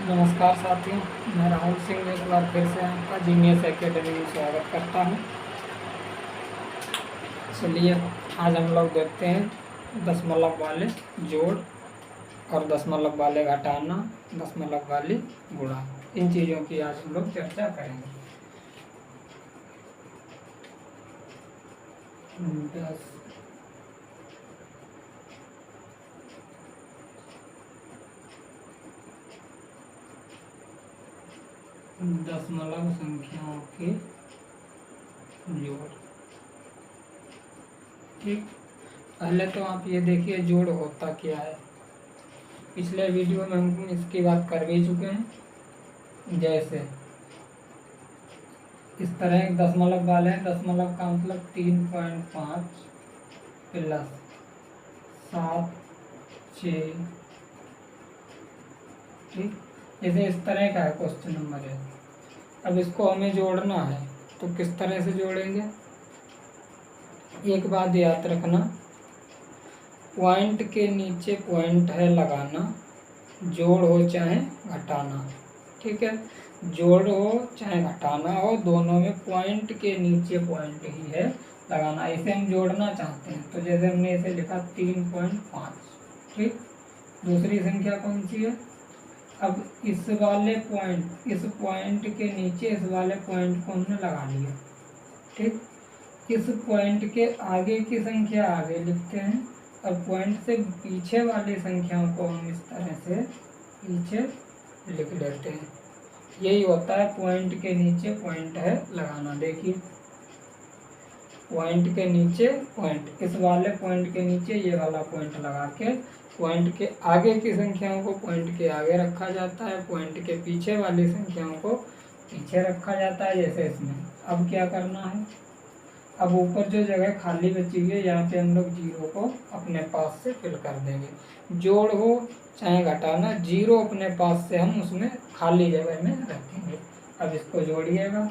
नमस्कार साथियों, मैं राहुल सिंह एक बार फिर से आपका जीनियस एकेडमी में स्वागत करता हूं। चलिए आज हम लोग देखते हैं दशमलव वाले जोड़ और दशमलव वाले घटाना, दशमलव वाली गुणा, इन चीज़ों की आज हम लोग चर्चा करेंगे। 10 दशमलव संख्याओं के जोड़। ठीक, पहले तो आप ये देखिए जोड़ होता क्या है। पिछले वीडियो में हम इसकी बात कर भी चुके हैं। जैसे इस तरह एक दशमलव वाले हैं, दशमलव का मतलब 3.5 प्लस 7 6। ठीक, जैसे इस तरह का है क्वेश्चन नंबर 1। अब इसको हमें जोड़ना है तो किस तरह से जोड़ेंगे। एक बात याद रखना, पॉइंट के नीचे पॉइंट है लगाना, जोड़ हो चाहे घटाना। ठीक है, जोड़ हो चाहे घटाना हो, दोनों में पॉइंट के नीचे पॉइंट ही है लगाना। इसे हम जोड़ना चाहते हैं तो जैसे हमने इसे लिखा 3.5। ठीक, दूसरी संख्या कौन सी है। अब इस वाले पॉइंट, इस पॉइंट के नीचे इस वाले पॉइंट को हमने लगा लिया। ठीक, इस पॉइंट के आगे की संख्या आगे लिखते हैं और पॉइंट से पीछे वाली संख्याओं को हम इस तरह से पीछे लिख लेते हैं। यही होता है पॉइंट के नीचे पॉइंट है लगाना। देखिए पॉइंट के नीचे पॉइंट, इस वाले पॉइंट के नीचे ये वाला पॉइंट लगा के पॉइंट के आगे की संख्याओं को पॉइंट के आगे रखा जाता है, पॉइंट के पीछे वाली संख्याओं को पीछे रखा जाता है, जैसे इसमें। अब क्या करना है, अब ऊपर जो जगह खाली बची हुई है यहाँ पे हम लोग जीरो को अपने पास से फिल कर देंगे। जोड़ हो चाहे घटाना, जीरो अपने पास से हम उसमें खाली जगह में रखेंगे। अब इसको जोड़िएगा,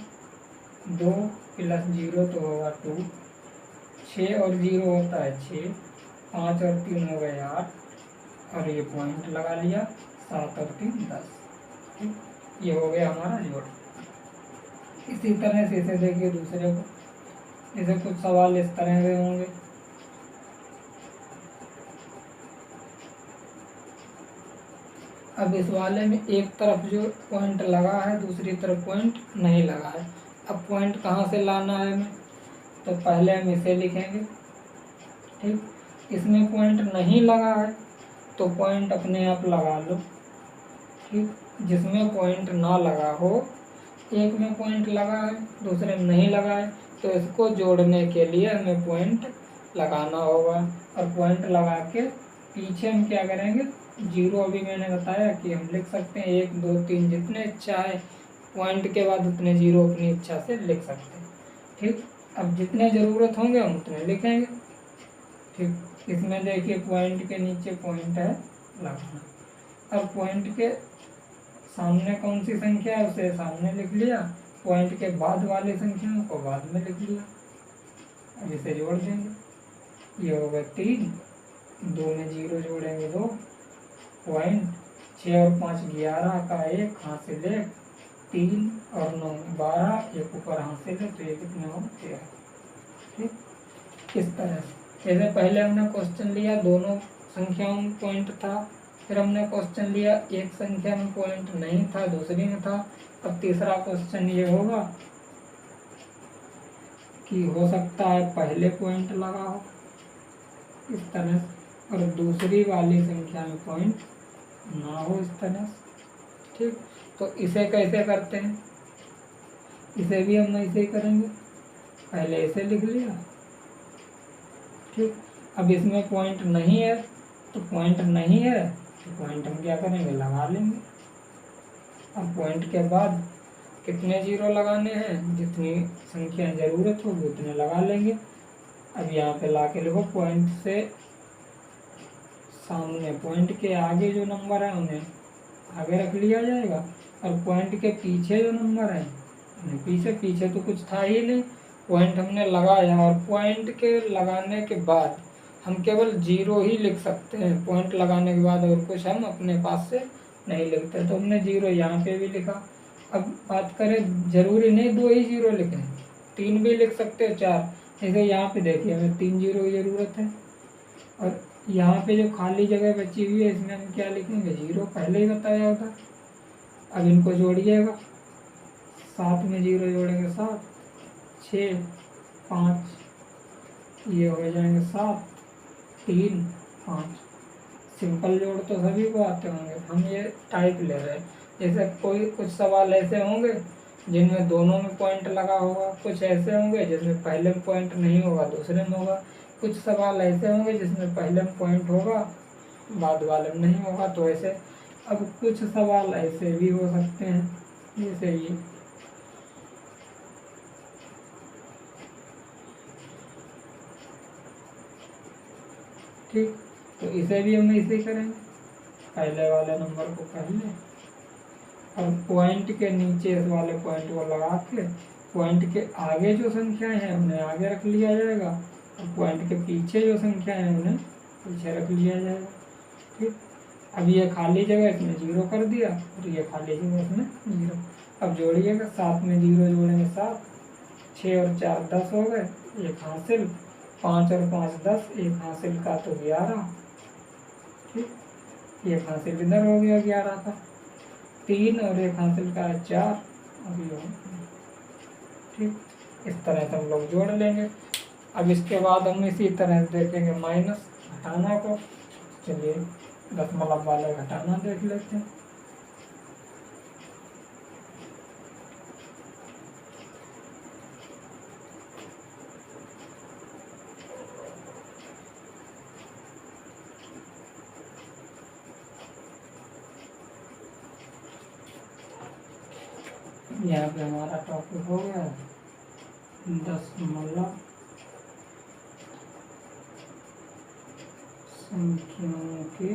2 प्लस 0 तो होगा 2, 6 और 0 होता है 6, 5 और 3 हो गए 8 और ये पॉइंट लगा लिया, 7 और 3 10। ये हो गया हमारा जोड़। इसी तरह से इसे देखिए दूसरे को, जैसे कुछ सवाल इस तरह के होंगे। अब इस वाले में एक तरफ जो पॉइंट लगा है दूसरी तरफ पॉइंट नहीं लगा है। अब पॉइंट कहाँ से लाना है हमें, तो पहले हम इसे लिखेंगे। ठीक, इसमें पॉइंट नहीं लगा है तो पॉइंट अपने आप लगा लो। ठीक, जिसमें पॉइंट ना लगा हो, एक में पॉइंट लगा है दूसरे में नहीं लगा है, तो इसको जोड़ने के लिए हमें पॉइंट लगाना होगा। और पॉइंट लगा के पीछे हम क्या करेंगे, जीरो। अभी मैंने बताया कि हम लिख सकते हैं 1 2 3 जितने इच्छा है, पॉइंट के बाद उतने जीरो अपनी इच्छा से लिख सकते हैं। ठीक, अब जितने ज़रूरत होंगे हम उतने लिखेंगे। ठीक, इसमें देखिए पॉइंट के नीचे पॉइंट है लगाना। अब पॉइंट के सामने कौन सी संख्या है उसे सामने लिख लिया, पॉइंट के बाद वाली संख्याओं को बाद में लिख लिया। अब इसे जोड़ देंगे, ये होगा 3, 2 में 0 जोड़ेंगे 2, पॉइंट 6 और 5 11 का 1 हासिल 1, 3 और 9 12, एक ऊपर हासिल है तो ये कितने हो 13। ठीक, इस तरह से जैसे पहले हमने क्वेश्चन लिया दोनों संख्याओं में पॉइंट था, फिर हमने क्वेश्चन लिया एक संख्या में पॉइंट नहीं था दूसरी में था। अब तीसरा क्वेश्चन ये होगा कि हो सकता है पहले पॉइंट लगा हो इस तरह से और दूसरी वाली संख्या में पॉइंट ना हो इस तरह से। ठीक, तो इसे कैसे करते हैं, इसे भी हम ऐसे ही करेंगे। पहले इसे लिख लिया। ठीक, अब इसमें पॉइंट नहीं है तो पॉइंट नहीं है तो पॉइंट हम क्या करेंगे, लगा लेंगे। अब पॉइंट के बाद कितने जीरो लगाने हैं, जितनी संख्या ज़रूरत होगी उतने लगा लेंगे। अब यहाँ पे ला के लिखो, पॉइंट से सामने पॉइंट के आगे जो नंबर है उन्हें आगे रख लिया जाएगा और पॉइंट के पीछे जो नंबर है उन्हें पीछे। पीछे तो कुछ था ही नहीं, पॉइंट हमने लगाया और पॉइंट के लगाने के बाद हम केवल जीरो ही लिख सकते हैं। पॉइंट लगाने के बाद और कुछ हम अपने पास से नहीं लिखते तो हमने 0 यहाँ पे भी लिखा। अब बात करें, जरूरी नहीं 2 ही 0 लिखें, 3 भी लिख सकते हो, 4। जैसे यहाँ पे देखिए हमें 3 0 की ज़रूरत है, और यहाँ पे जो खाली जगह बची हुई है इसमें हम क्या लिखेंगे, 0 पहले ही बताया होता। अब इनको जोड़िएगा, 7 में 0 जोड़ेंगे 7, 6, 5, ये हो जाएंगे 7, 3, 5। सिंपल जोड़ तो सभी को आते होंगे, हम ये टाइप ले रहे हैं। जैसे कोई कुछ सवाल ऐसे होंगे जिनमें दोनों में पॉइंट लगा होगा, कुछ ऐसे होंगे जिसमें पहले में पॉइंट नहीं होगा दूसरे में होगा, कुछ सवाल ऐसे होंगे जिसमें पहले में पॉइंट होगा बाद वाले में नहीं होगा, तो ऐसे। अब कुछ सवाल ऐसे भी हो सकते हैं जैसे ये, ठीक। तो इसे भी हम ऐसे ही करेंगे, पहले वाले नंबर को पहले, और पॉइंट के नीचे इस वाले पॉइंट को लगा के पॉइंट के आगे जो संख्याएं हैं उन्हें आगे रख लिया जाएगा, और पॉइंट के पीछे जो संख्याएं हैं उन्हें पीछे रख लिया जाएगा, ठीक। अब ये खाली जगह इसमें 0 कर दिया, और ये खाली जगह इसमें 0। अब जोड़िएगा, 7 में 0 जोड़ेंगे 7, 6 और 4 10 हो गए, 1 हासिल, 5 और 5 10, 1 हासिल का तो 11, ठीक। 1 हासिल इधर हो गया 11 का, 3 और 1 हासिल का है 4, अभी हो, ठीक। इस तरह से हम लोग जोड़ लेंगे। अब इसके बाद हम इसी तरह से देखेंगे माइनस घटाना को। चलिए दशमलव वाले घटाना देख लेते हैं। यहाँ पे हमारा टॉपिक हो गया दशमलव संख्याओं के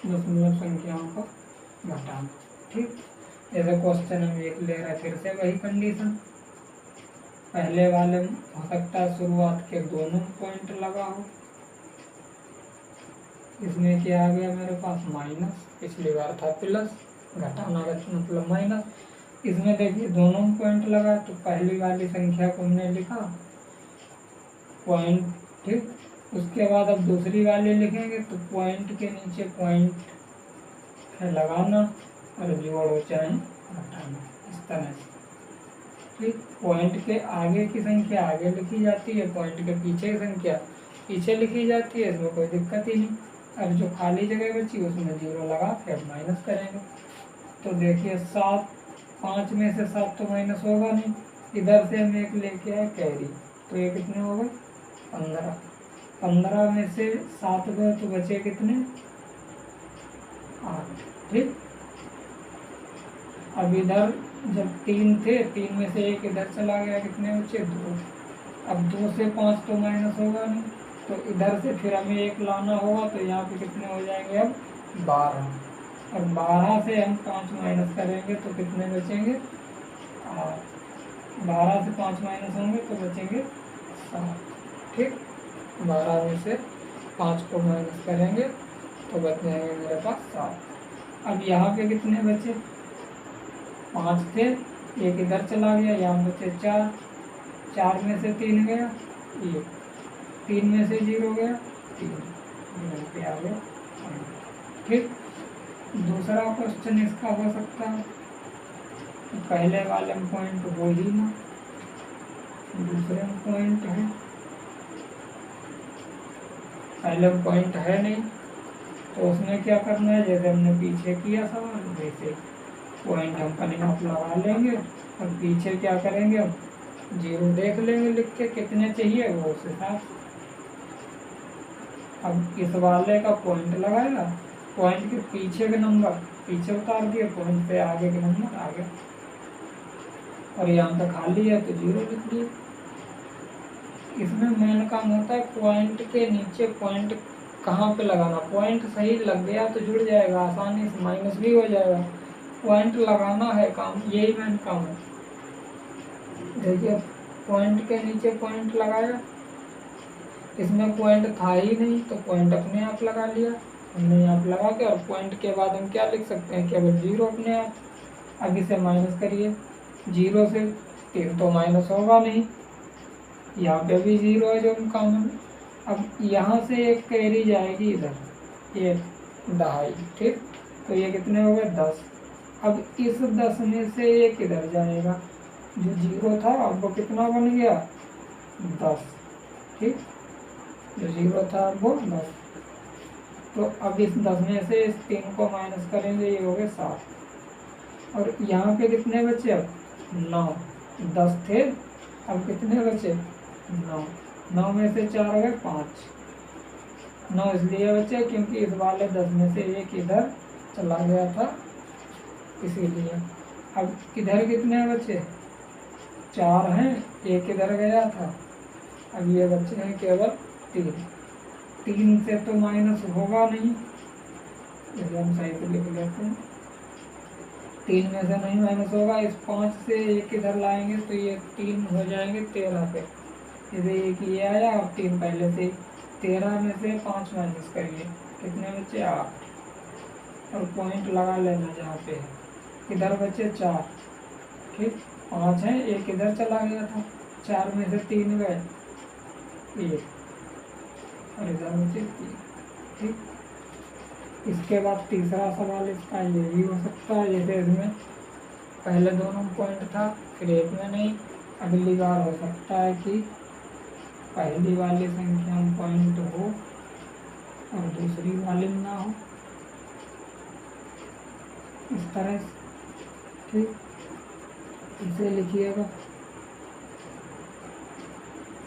दशमलव संख्याओं का घटाना, ठीक। जैसे क्वेश्चन हम एक ले रहे हैं, फिर से वही कंडीशन, पहले वाले हो सकता है शुरुआत के दोनों पॉइंट लगा हो, इसमें क्या आ गया मेरे पास माइनस, पिछली बार था प्लस, घटाना का मतलब माइनस। इसमें देखिए दोनों पॉइंट लगा, तो पहली वाली संख्या को हमने लिखा पॉइंट, ठीक। उसके बाद अब दूसरी वाली लिखेंगे तो पॉइंट के नीचे पॉइंट है लगाना, और जोड़ चाहे घटाना, इस तरह से, ठीक। पॉइंट के आगे की संख्या आगे लिखी जाती है, पॉइंट के पीछे की संख्या पीछे लिखी जाती है, इसमें कोई दिक्कत ही नहीं। अब जो खाली जगह बची उसमें 0 लगा के अब माइनस करेंगे, तो देखिए 7, 5 में से 7 तो माइनस होगा नहीं, इधर से हम एक लेके आए कैरी, तो ये कितने हो गए 15, 15 में से 7 गए तो बचे कितने 8, ठीक। अब इधर जब 3 थे, 3 में से एक इधर चला गया, कितने बचे 2। अब 2 से 5 तो माइनस होगा नहीं, तो इधर से फिर हमें एक लाना होगा, तो यहाँ पे कितने हो जाएंगे अब 12, और 12 से हम 5 माइनस करेंगे तो कितने बचेंगे 8, 12 से 5 माइनस होंगे तो बचेंगे 7, ठीक। 12 में से 5 को माइनस करेंगे तो बच जाएंगे मेरे पास 7। अब यहाँ पे कितने बचे 5 थे, एक इधर चला गया, यहाँ बचे 4, 4 में से 3 गया 1, 3 में से 0 गया 3, यहाँ पे आ गया, ठीक। दूसरा क्वेश्चन इसका हो सकता है, पहले वाले में पॉइंट हो ही ना, दूसरे में पॉइंट है, पहले में पॉइंट है नहीं, तो उसमें क्या करना है, जैसे हमने पीछे किया सवाल वैसे पॉइंट हम कहीं आप लगा लेंगे, और पीछे क्या करेंगे हम 0 देख लेंगे लिख के कितने चाहिए वो उस हिसाब से। अब इस वाले का पॉइंट लगाएगा, पॉइंट के पीछे के नंबर पीछे उतार दिए, पॉइंट से आगे के नंबर आगे, और यहाँ पे खाली है तो 0 लिख दिए। इसमें मेन काम होता है पॉइंट के नीचे पॉइंट कहाँ पे लगाना, पॉइंट सही लग गया तो जुड़ जाएगा आसानी से, माइनस भी हो जाएगा, पॉइंट लगाना है काम, यही मेन काम है। देखिए पॉइंट के नीचे पॉइंट लगाया, इसमें पॉइंट था ही नहीं तो पॉइंट अपने आप लगा लिया हमने, यहाँ लगा के, और पॉइंट के बाद हम क्या लिख सकते हैं, केवल 0 अपने आप। अब इसे माइनस करिए, 0 से 3 तो माइनस होगा नहीं, यहाँ पे भी 0 है जो कॉमन। अब यहाँ से एक कैरी जाएगी इधर, ये 2.5, ठीक, तो ये कितने हो गए 10। अब इस 10 में से एक इधर जाएगा, जो 0 था अब वो कितना बन गया 10, ठीक, जो 0 था अब वो 10। तो अब इस 10 में से इस 3 को माइनस करेंगे, ये हो गए 7। और यहाँ पे कितने बचे अब 9, 10 थे अब कितने बचे 9, 9 में से 4 गए 5, 9 इसलिए बचे क्योंकि इस वाले 10 में से एक इधर चला गया था इसीलिए। अब इधर कितने बचे 4 हैं, एक इधर गया था, अब ये बचे हैं केवल 3। 3 से तो माइनस होगा नहीं, इसे हम सही से लिख लेते हैं, 3 में से नहीं माइनस होगा। इस 5 से एक इधर लाएंगे तो ये 3 हो जाएंगे 13 पे, इसे एक ये आया और 3 पहले से। 13 में से 5 माइनस करिए, कितने बचे 8, और पॉइंट लगा लेना जहाँ पे है। इधर बचे 4, ठीक, 5 है, एक इधर चला गया था, 4 में से 3 गए 1, और इधर बचे 3, ठीक। इसके बाद तीसरा सवाल इसका ये भी हो सकता है, जैसे इसमें पहले दोनों पॉइंट था फिर एक में नहीं, अगली बार हो सकता है कि पहली वाली संख्या में पॉइंट हो और दूसरी वाली में ना हो, इस तरह से, ठीक। इसे लिखिएगा,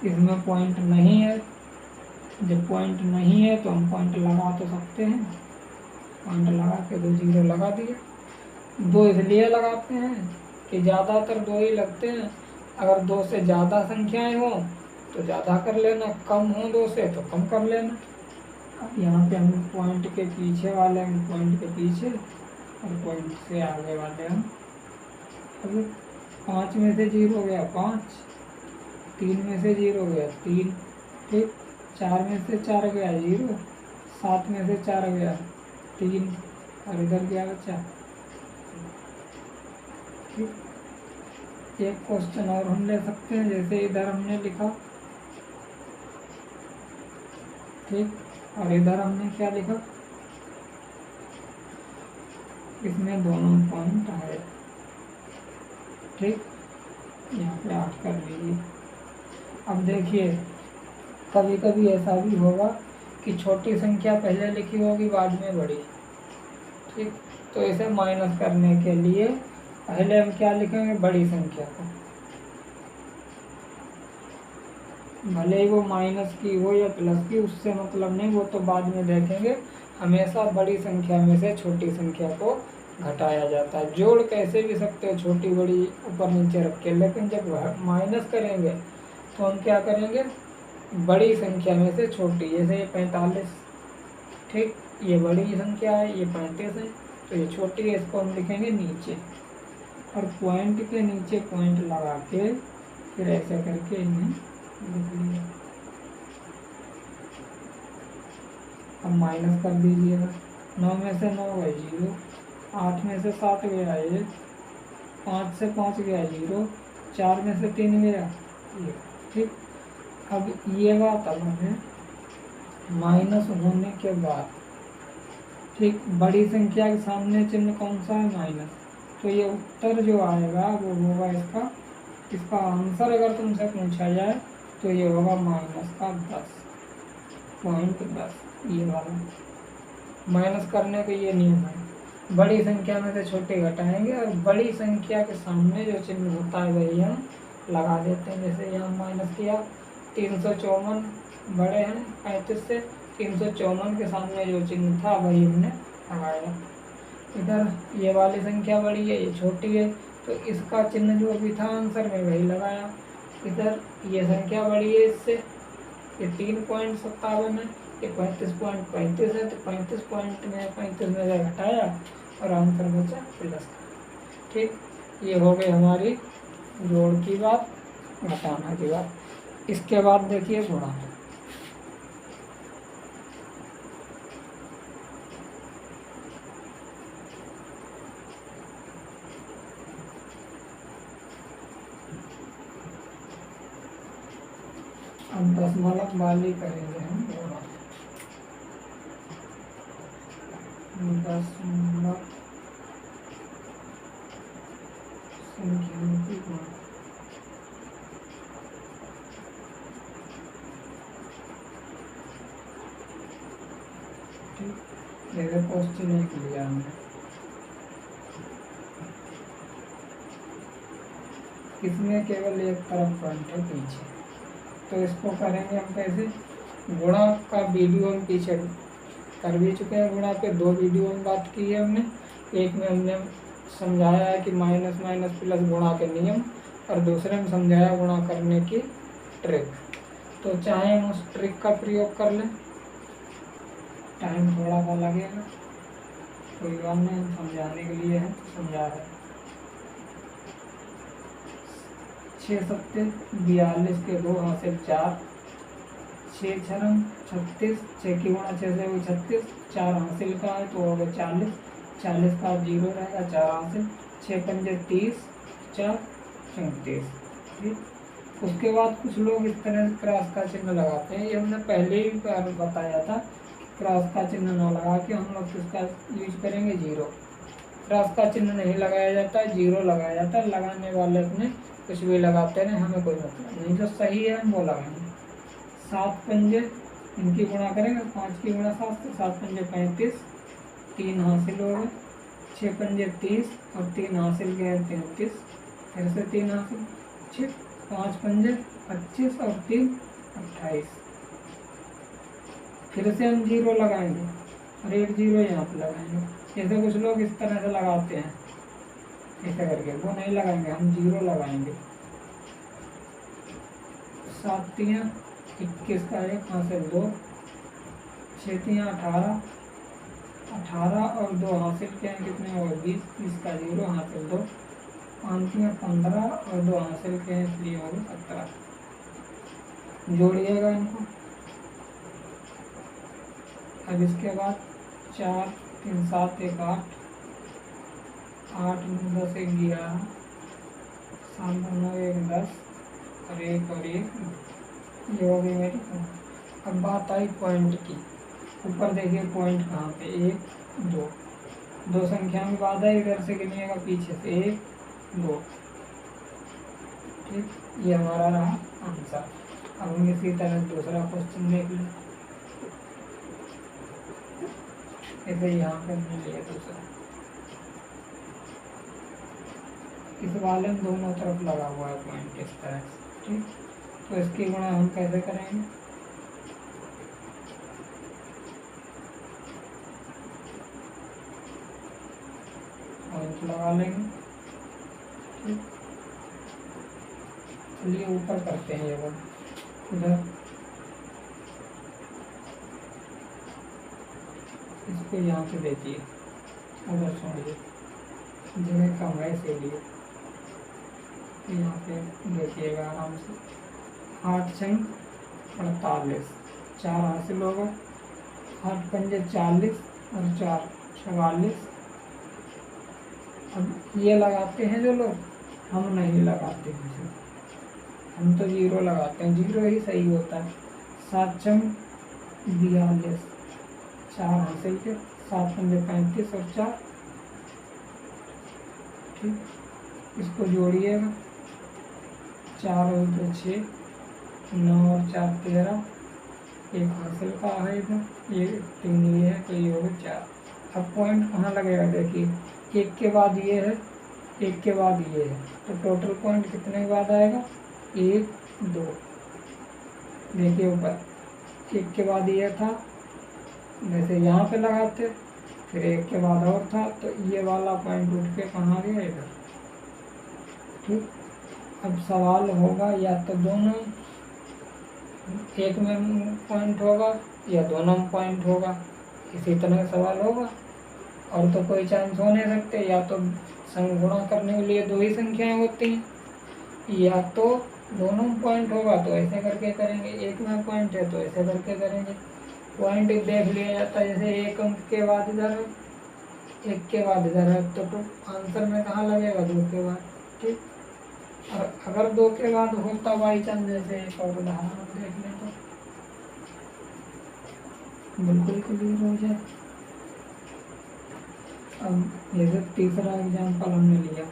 इसमें पॉइंट नहीं है, जब पॉइंट नहीं है तो हम पॉइंट लगा तो सकते हैं, पॉइंट लगा के 2 0 लगा दिए। 2 इसलिए लगाते हैं कि ज़्यादातर 2 ही लगते हैं, अगर 2 से ज़्यादा संख्याएं हो तो ज़्यादा कर लेना, कम हो 2 से तो कम कर लेना। अब यहाँ पे हम पॉइंट के पीछे वाले हम पॉइंट के पीछे और पॉइंट से आगे वाले हम, अब 5 में से 0 गया 5, 3 में से 0 गया 3, ठीक, 4 में से 4 गया 0, 7 में से 4 गया 3, और इधर क्या बचा, ठीक। एक क्वेश्चन और हम ले सकते हैं, जैसे इधर हमने लिखा, ठीक, और इधर हमने क्या लिखा, इसमें दोनों पॉइंट आए, ठीक, यहाँ पे 8 कर लीजिए। अब देखिए कभी कभी ऐसा भी होगा कि छोटी संख्या पहले लिखी होगी बाद में बड़ी, ठीक, तो इसे माइनस करने के लिए पहले हम क्या लिखेंगे, बड़ी संख्या को, भले ही वो माइनस की हो या प्लस की, उससे मतलब नहीं, वो तो बाद में देखेंगे। हमेशा बड़ी संख्या में से छोटी संख्या को घटाया जाता है, जोड़ कैसे भी सकते हो छोटी बड़ी ऊपर नीचे रख के, लेकिन जब माइनस करेंगे तो हम क्या करेंगे, बड़ी संख्या में से छोटी, जैसे ये 45, ठीक, ये बड़ी संख्या है, ये 35 है, तो ये छोटी है, इसको हम लिखेंगे नीचे, और पॉइंट के नीचे पॉइंट लगा के फिर ऐसे करके इन्हें लिख लिया। अब माइनस कर दीजिएगा, 9 में से 9 गए 0, 8 में से 7 गया 1, 5 से 5 गया 0, 4 में से 3 गया 1, ठीक। अब ये बात अब हमें माइनस होने के बाद, ठीक, बड़ी संख्या के सामने चिन्ह कौन सा है, माइनस, तो ये उत्तर जो आएगा वो होगा इसका आंसर अगर तुमसे पूछा जाए तो ये होगा -10.10, ये वाला माइनस करने का ये नियम है, बड़ी संख्या में से छोटे घटाएंगे और बड़ी संख्या के सामने जो चिन्ह होता है वही हम लगा देते हैं। जैसे यहाँ माइनस किया, 354 बड़े हैं 35 से, 354 के सामने जो चिन्ह था वही हमने लगाया। इधर ये वाली संख्या बड़ी है, ये छोटी है, तो इसका चिन्ह जो भी था आंसर में वही लगाया। इधर ये संख्या बड़ी है इससे, ये 3.57 है, ये 35.35 है, तो 35 पॉइंट में 35 में से घटाया और आंसर बचा प्लस, ठीक। ये हो गई हमारी जोड़ की बात, घटाना की बात। इसके बाद देखिए गुणा, अब दशमलव वाली करेंगे हम गुणा, दशमलव संख्याओं की गुणा। ठीक, जैसे क्वेश्चन एक लिया हमने, इसमें केवल एक तरफ पॉइंट है पीछे, तो इसको करेंगे हम कैसे, गुणा का वीडियो हम पीछे कर भी चुके हैं, गुणा पे 2 वीडियो में बात की है हमने। एक में हमने समझाया है कि माइनस माइनस प्लस गुणा के नियम, और दूसरे में समझाया गुणा करने की ट्रिक। तो चाहे हम उस ट्रिक का प्रयोग कर लें, टाइम थोड़ा सा लगेगा, कोई बात नहीं, हम समझाने के लिए है तो समझा रहे हैं। 6 सत्ते 42 के 2 हासिल 4, 6 छरम 36, 6 की गुणा 6 से 36, 4 हासिल का है तो हो गया 40, 40 का 0 रहेगा, 4 हासिल, 6 पंजे 30, 4 34। ठीक, उसके बाद कुछ लोग इस तरह से क्रॉस का चिन्ह लगाते हैं, ये हमने पहले ही बताया था, क्रॉस का चिन्ह न लगा के हम लोग किसका यूज करेंगे, 0। क्रॉस का चिन्ह नहीं लगाया जाता है, 0 लगाया जाता है। लगाने वाले अपने कुछ भी लगाते हैं, हमें कोई मतलब नहीं, जो सही है हम वो लगाएंगे। 7 पंजे इनकी गुणा करेंगे, 5 की गुणा 7 से 7 पंजे 35, 3 हासिल हो गए, 6 पंजे 30 और 3 हासिल के 33, फिर से 3 हासिल, 6 5 पंजे 25 और 3 28। फिर से हम 0 लगाएंगे और एक 0 यहाँ पर लगाएंगे। जैसे कुछ लोग इस तरह से लगाते हैं ऐसे करके, वो नहीं लगाएंगे, हम 0 लगाएंगे। 7 तियाँ 21 का 1 हासिल 2, 6 तियाँ 18, 18 और 2 हासिल के हैं कितने हो गए 20, 20 का 0 हासिल 2, 5 तियाँ 15 और 2 हासिल के हैं इसलिए हो गए 17। जोड़िएगा इनको। अब इसके बाद 4 3 7 1 8, 8 9 10 1 11, 7 9 1 10 और 1 और 1, ये हो गई मेरी। अब बात आई पॉइंट की, ऊपर देखिए पॉइंट कहाँ पे, 1 2, 2 संख्या में बात है, इधर से गिनिएगा पीछे से 1 2। ठीक, ये हमारा रहा आंसर। अब हम इसी तरह दूसरा क्वेश्चन देख लें, ऐसे यहाँ पे हमने लिया दूसरा, इस वाले में दोनों तरफ लगा हुआ है पॉइंट इस तरह से। ठीक, तो इसकी गुणा हम कैसे करेंगे, पॉइंट लगा लेंगे। ठीक, चलिए ऊपर करते हैं, ये वाला इधर, इसको यहाँ पे देखिए, उधर छोड़िए, जगह कम है इसीलिए यहाँ पे देखिएगा आराम से। 8 छंग 48, 4 हासिल होगा, 8 पंजे 40 और 4 44। अब ये लगाते हैं जो लोग, हम नहीं लगाते हैं, हम तो 0 लगाते हैं, 0 ही सही होता है। 7 छंग 42, 4 हासिल के, 7 पंजे 35 और 4। ठीक, इसको जोड़िएगा, 4 और 2 6, 9 और 4 13, 1 हासिल का है इधर, ये 3 ये है तो ये हो गया 4। अब पॉइंट कहाँ लगेगा देखिए, 1 के बाद ये है, 1 के बाद ये है, तो टोटल पॉइंट कितने के बाद आएगा, 1 2। देखिए ऊपर 1 के बाद ये था, जैसे यहाँ पे लगाते, फिर 1 के बाद और था, तो ये वाला पॉइंट उठ के कहाँ गया, इधर। ठीक, अब सवाल होगा या तो दोनों एक में पॉइंट होगा या दोनों में पॉइंट होगा, इसी तरह सवाल होगा। और तो कोई चांस हो नहीं सकते, या तो गुणा करने के लिए 2 ही संख्याएं होती हैं, या तो दोनों में पॉइंट होगा तो ऐसे करके करेंगे, एक में पॉइंट है तो ऐसे करके करेंगे। पॉइंट देख लिया जाता है, जैसे 1 अंक के बाद इधर है, 1 के बाद इधर है, तो आंसर में कहाँ लगेगा, 2 के बाद। ठीक, और अगर 2 के बाद होता बाई चांस, जैसे एक और उदाहरण देख लें तो बिल्कुल क्लियर हो जाए। अब जैसे तीसरा एग्जाम्पल हमने लिया,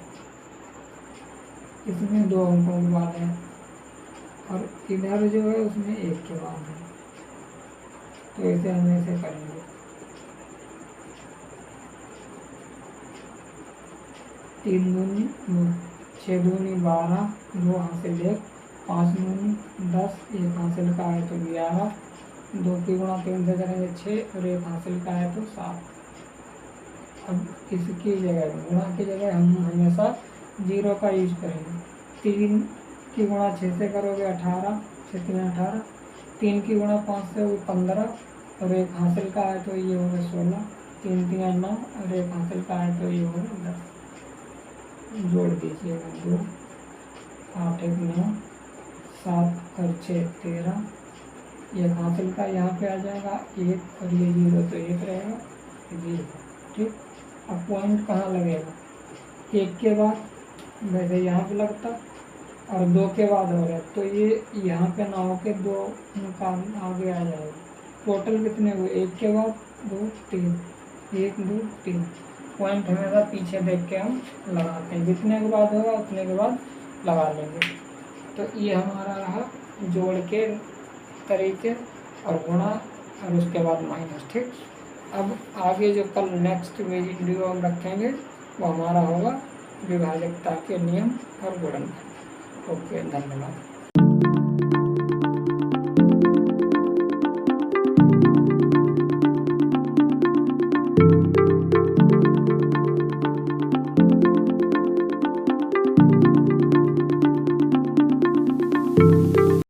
इसमें 2 अंकों के बाद है और इधर जो है उसमें 1 के बाद है, तो इसे हम ऐसे करेंगे। 3 दूनी 6 दूनी 12, 2 हासिल 1, 5 दूनी 10, 1 हासिल का है तो 11, 2 की गुणा 3 से करेंगे 6 और 1 हासिल का है तो 7। अब इसकी जगह गुणा की जगह हम हमेशा 0 का यूज करेंगे। 3 की गुणा 6 से करोगे 18, 6 3 18, 3 की गुणा 5 से 15 और 1 हासिल का है तो ये होगा 16, 3 3 9 और 1 हासिल का है तो ये होगा 10। जोड़ दीजिएगा 2 8 1 9, 7 और 6 13, 1 हासिल का यहाँ पे आ जाएगा 1 और ये 0 तो 1 रहेगा, 0। ठीक, अब पॉइंट कहाँ लगेगा? 1 के बाद वैसे यहाँ पे लगता और 2 के बाद हो रहा है तो ये यहाँ पे ना होके 2 का आगे आ जाएगा। टोटल कितने हुए? 1 के बाद 2 3, 1 2 3। पॉइंट हमेशा पीछे देख के हम लगाते हैं, जितने के बाद होगा उतने के बाद लगा लेंगे। तो ये हमारा रहा जोड़ के तरीके और गुणा और उसके बाद माइनस। ठीक, अब आगे जो कल नेक्स्ट वीडियो हम रखेंगे वो हमारा होगा विभाजकता के नियम और गुणनफल। ओके, धन्यवाद।